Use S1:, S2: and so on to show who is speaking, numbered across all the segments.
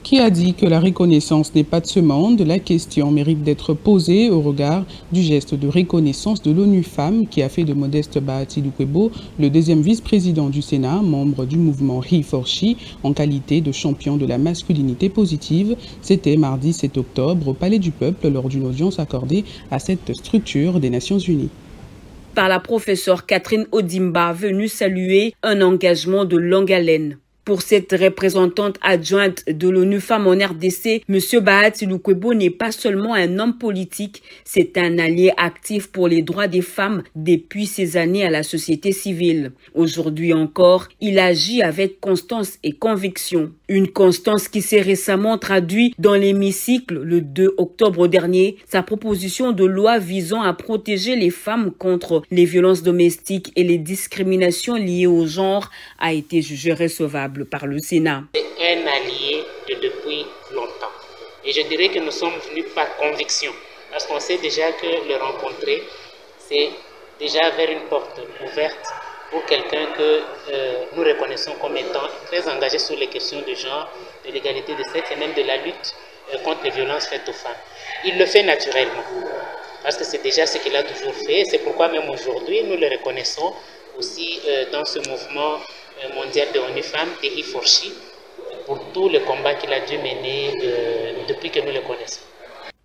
S1: qui a dit que la reconnaissance n'est pas de ce monde. La question mérite d'être posée au regard du geste de reconnaissance de l'ONU Femmes qui a fait de Modeste Bahati Lukwebo le deuxième vice-président du Sénat, membre du mouvement He4She, en qualité de champion de la masculinité positive. C'était mardi 7 octobre au Palais du Peuple lors d'une audience accordée à cette structure des Nations Unies.
S2: Par la professeure Catherine Odimba, venue saluer un engagement de longue haleine. Pour cette représentante adjointe de l'ONU Femmes en RDC, M. Bahati Lukwebo n'est pas seulement un homme politique, c'est un allié actif pour les droits des femmes depuis ses années à la société civile. Aujourd'hui encore, il agit avec constance et conviction. Une constance qui s'est récemment traduite dans l'hémicycle le 2 octobre dernier, sa proposition de loi visant à protéger les femmes contre les violences domestiques et les discriminations liées au genre a été jugée recevable par le Sénat.
S3: C'est un allié depuis longtemps. Et je dirais que nous sommes venus par conviction. Parce qu'on sait déjà que le rencontrer, c'est déjà vers une porte ouverte pour quelqu'un que nous reconnaissons comme étant très engagé sur les questions de genre, de l'égalité de sexe et même de la lutte contre les violences faites aux femmes. Il le fait naturellement. Parce que c'est déjà ce qu'il a toujours fait. C'est pourquoi même aujourd'hui, nous le reconnaissons aussi dans ce mouvement mondial de l'ONU Femmes, de He4She, pour tout le combat qu'il a dû mener depuis que nous le connaissons.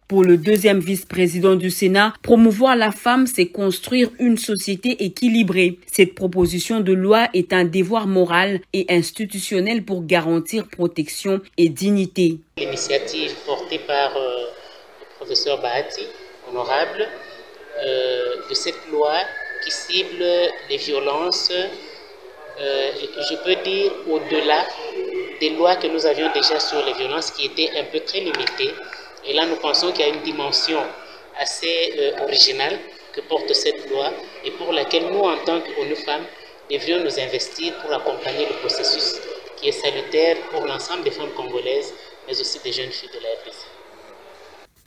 S2: Pour le deuxième vice-président du Sénat, promouvoir la femme, c'est construire une société équilibrée. Cette proposition de loi est un devoir moral et institutionnel pour garantir protection et dignité.
S3: L'initiative portée par le professeur Bahati, honorable, de cette loi qui cible les violences, je peux dire au-delà des lois que nous avions déjà sur les violences qui étaient un peu très limitées. Et là, nous pensons qu'il y a une dimension assez originale que porte cette loi et pour laquelle nous, en tant qu'ONU Femmes, devrions nous investir pour accompagner le processus qui est salutaire pour l'ensemble des femmes congolaises, mais aussi des jeunes filles de la RDC.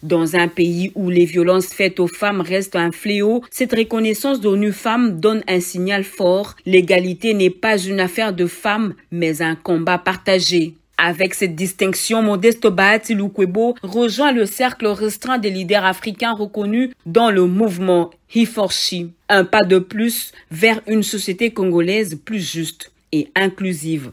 S2: Dans un pays où les violences faites aux femmes restent un fléau, cette reconnaissance d'ONU Femmes donne un signal fort. L'égalité n'est pas une affaire de femmes, mais un combat partagé. Avec cette distinction, Modeste Bahati Lukwebo rejoint le cercle restreint des leaders africains reconnus dans le mouvement He4She. Un pas de plus vers une société congolaise plus juste et inclusive.